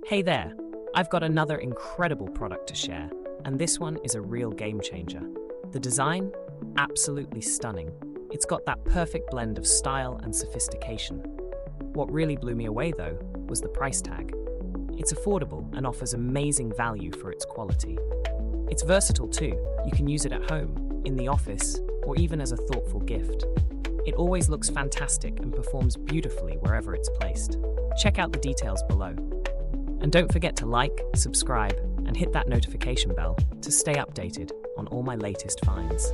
Hey there, I've got another incredible product to share, and this one is a real game changer. The design? Absolutely stunning. It's got that perfect blend of style and sophistication. What really blew me away, though, was the price tag. It's affordable and offers amazing value for its quality. It's versatile too. You can use it at home, in the office, or even as a thoughtful gift. It always looks fantastic and performs beautifully wherever it's placed. Check out the details below. And don't forget to like, subscribe, and hit that notification bell to stay updated on all my latest finds.